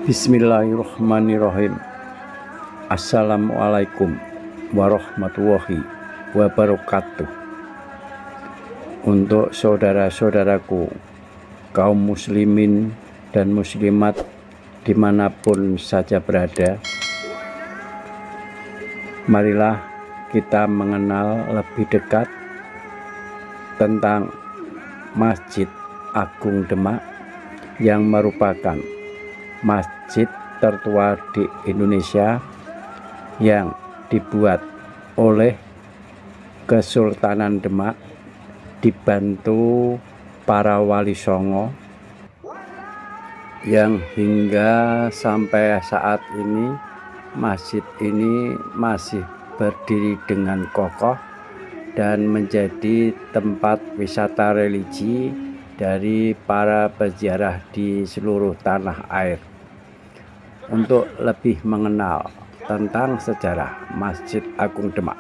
Bismillahirrahmanirrahim. Assalamualaikum warahmatullahi wabarakatuh. Untuk saudara-saudaraku kaum muslimin dan muslimat dimanapun saja berada, marilah kita mengenal lebih dekat tentang Masjid Agung Demak yang merupakan masjid tertua di Indonesia yang dibuat oleh Kesultanan Demak dibantu para wali songo, yang hingga sampai saat ini masjid ini masih berdiri dengan kokoh dan menjadi tempat wisata religi dari para peziarah di seluruh tanah air. Untuk lebih mengenal tentang sejarah Masjid Agung Demak,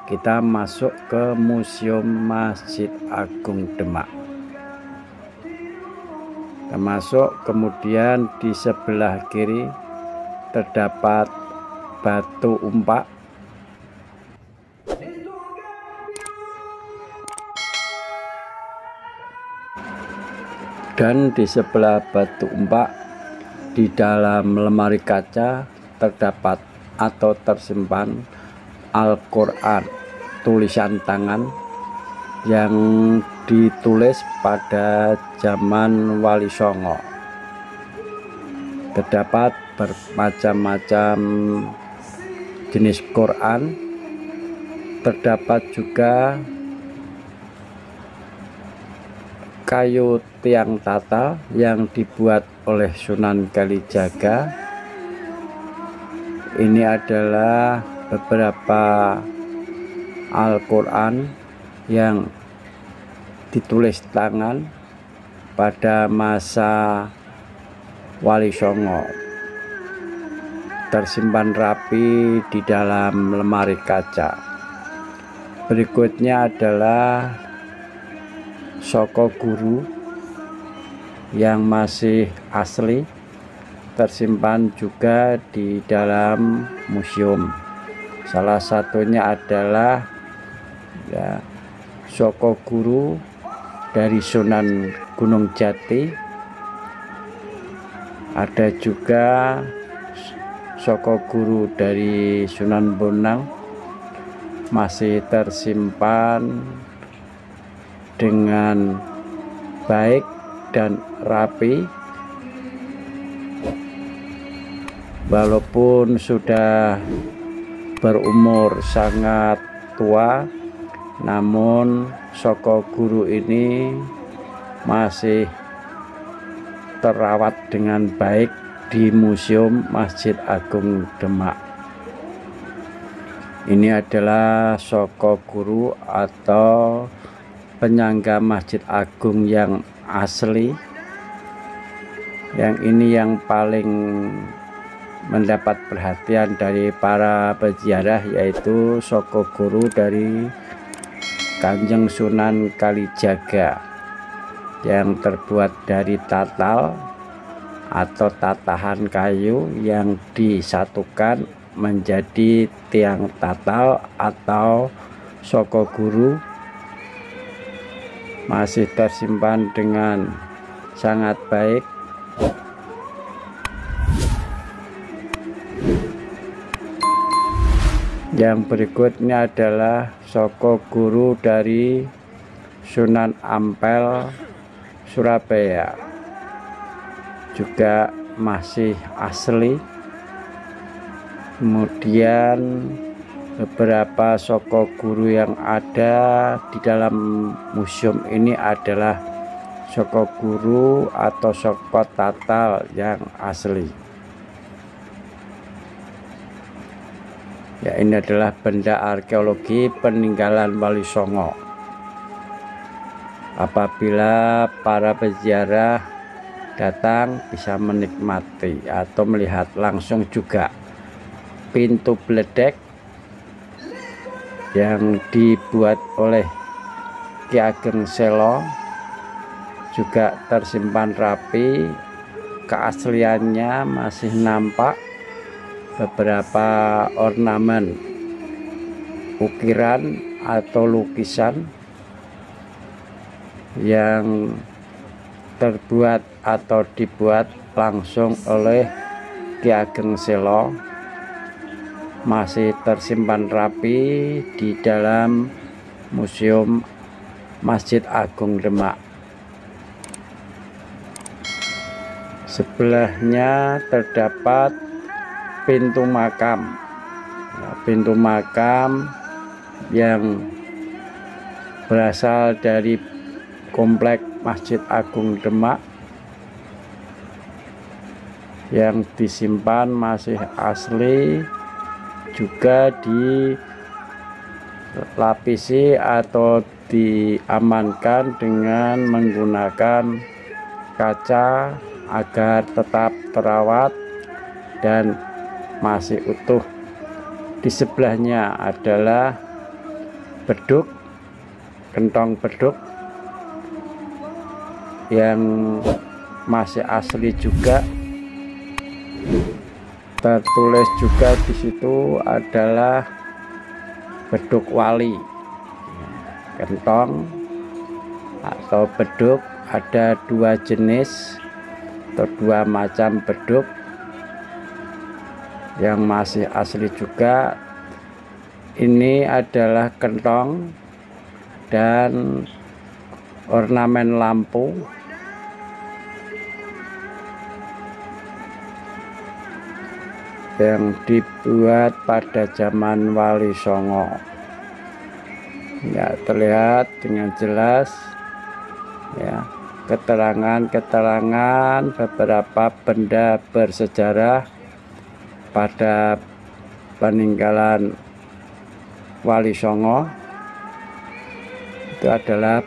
kita masuk ke Museum Masjid Agung Demak. Termasuk kemudian di sebelah kiri terdapat batu umpak, dan di sebelah batu umpak di dalam lemari kaca terdapat atau tersimpan Al-Quran tulisan tangan yang ditulis pada zaman Wali Songo. Terdapat bermacam-macam jenis Quran, terdapat juga kayu tiang tatal yang dibuat oleh Sunan Kalijaga. Ini adalah beberapa Al-Quran yang ditulis tangan pada masa Wali Songo, tersimpan rapi di dalam lemari kaca. Berikutnya adalah Soko Guru yang masih asli, tersimpan juga di dalam museum. Salah satunya adalah Soko Guru dari Sunan Gunung Jati. Ada juga Soko Guru dari Sunan Bonang, masih tersimpan dengan baik dan rapi, walaupun sudah berumur sangat tua, namun Soko Guru ini masih terawat dengan baik di Museum Masjid Agung Demak. Ini adalah Soko Guru atau penyangga Masjid Agung yang asli. Yang ini yang paling mendapat perhatian dari para peziarah, yaitu Soko Guru dari Kanjeng Sunan Kalijaga yang terbuat dari tatal atau tatahan kayu yang disatukan menjadi tiang tatal atau Soko Guru, masih tersimpan dengan sangat baik. Yang berikutnya adalah Soko Guru dari Sunan Ampel, Surabaya, juga masih asli. Kemudian beberapa Soko Guru yang ada di dalam museum ini adalah Soko Guru atau Soko Tatal yang asli. Ya, ini adalah benda arkeologi peninggalan Wali Songo. Apabila para peziarah datang, bisa menikmati atau melihat langsung juga pintu beledek yang dibuat oleh Ki Ageng Selo, juga tersimpan rapi keasliannya masih nampak beberapa ornamen ukiran atau lukisan yang terbuat atau dibuat langsung oleh Ki Ageng Selo, masih tersimpan rapi di dalam Museum Masjid Agung Demak. Sebelahnya terdapat pintu makam. Pintu makam yang berasal dari komplek Masjid Agung Demak yang disimpan masih asli, juga dilapisi atau diamankan dengan menggunakan kaca agar tetap terawat dan masih utuh. Di sebelahnya adalah beduk, gentong beduk yang masih asli juga. Tertulis juga di situ adalah beduk wali. Gentong atau beduk ada dua jenis atau dua macam beduk yang masih asli juga. Ini adalah kentong dan ornamen lampu yang dibuat pada zaman Wali Songo. Ya, terlihat dengan jelas ya keterangan beberapa benda bersejarah pada peninggalan Wali Songo. Itu adalah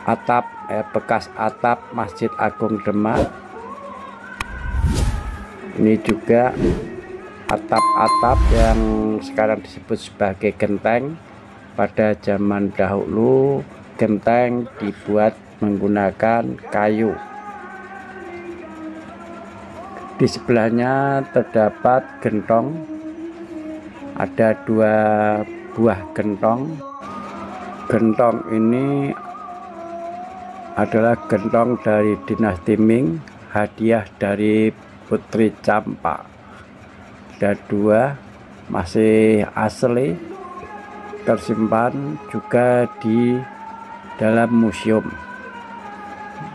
atap, bekas atap Masjid Agung Demak. Ini juga atap-atap yang sekarang disebut sebagai genteng. Pada zaman dahulu genteng dibuat menggunakan kayu. Di sebelahnya terdapat gentong, ada dua buah gentong. Gentong ini adalah gentong dari dinasti Ming, hadiah dari Putri Campa. Ada dua, masih asli, tersimpan juga di dalam museum.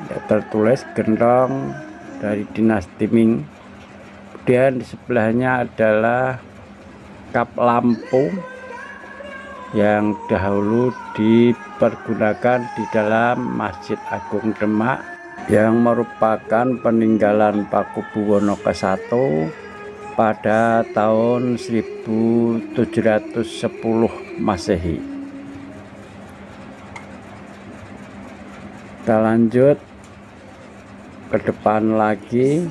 Ya, tertulis gentong dari dinasti Ming. Kemudian di sebelahnya adalah kap lampu yang dahulu dipergunakan di dalam Masjid Agung Demak, yang merupakan peninggalan Pakubuwono ke-1 pada tahun 1710 Masehi. Kita lanjut ke depan lagi.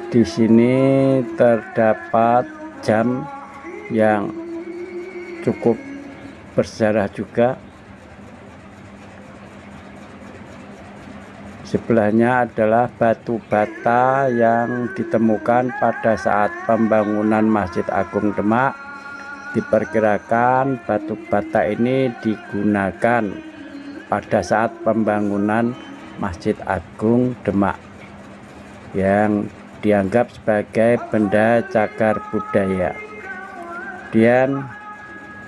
Di sini terdapat jam yang cukup bersejarah juga. Sebelahnya adalah batu bata yang ditemukan pada saat pembangunan Masjid Agung Demak. Diperkirakan batu bata ini digunakan pada saat pembangunan Masjid Agung Demak yang dianggap sebagai benda cagar budaya. Kemudian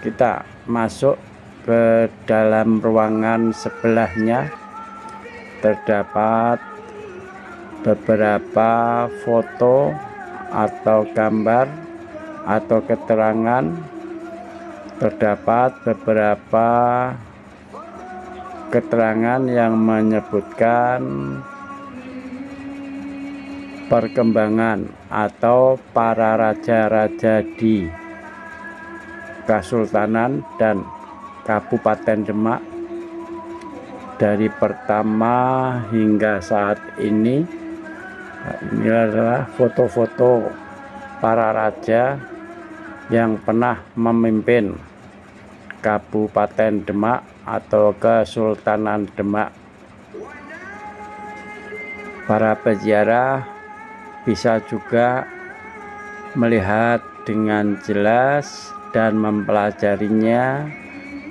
kita masuk ke dalam ruangan sebelahnya. Terdapat beberapa foto atau gambar atau keterangan. Terdapat beberapa keterangan yang menyebutkan perkembangan atau para raja-raja di Kesultanan dan Kabupaten Demak dari pertama hingga saat ini. Ini adalah foto-foto para raja yang pernah memimpin Kabupaten Demak atau Kesultanan Demak. Para peziarah bisa juga melihat dengan jelas dan mempelajarinya,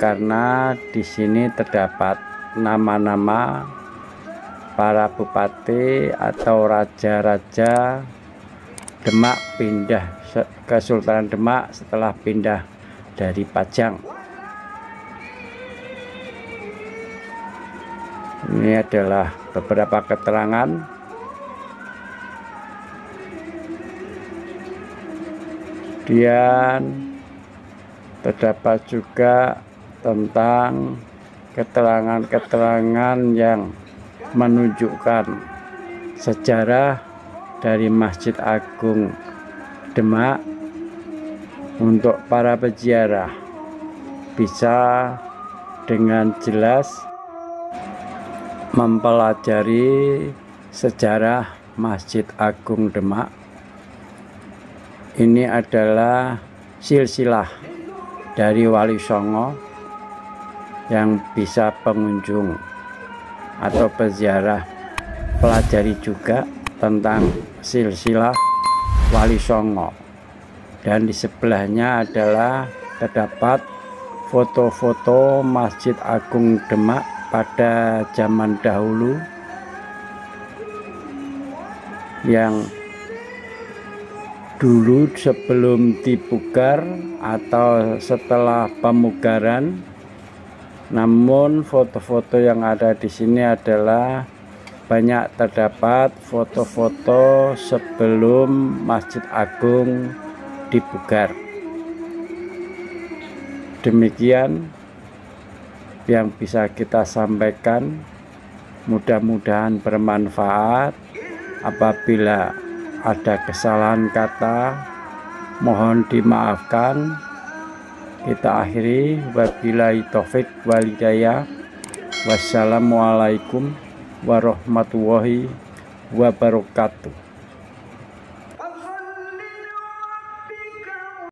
karena di sini terdapat nama-nama para bupati atau raja-raja Demak pindah ke Kesultanan Demak setelah pindah dari Pajang. Ini adalah beberapa keterangan dan terdapat juga tentang keterangan-keterangan yang menunjukkan sejarah dari Masjid Agung Demak untuk para peziarah bisa dengan jelas mempelajari sejarah Masjid Agung Demak. Ini adalah silsilah dari Wali Songo yang bisa pengunjung atau peziarah pelajari juga tentang silsilah Wali Songo. Dan di sebelahnya adalah terdapat foto-foto Masjid Agung Demak pada zaman dahulu yang dulu sebelum dipugar atau setelah pemugaran. Namun foto-foto yang ada di sini adalah banyak terdapat foto-foto sebelum Masjid Agung dipugar. Demikian yang bisa kita sampaikan, mudah-mudahan bermanfaat. Apabila ada kesalahan kata, mohon dimaafkan. Kita akhiri, wabillahi taufik wal hidayah. Wassalamualaikum warahmatullahi wabarakatuh.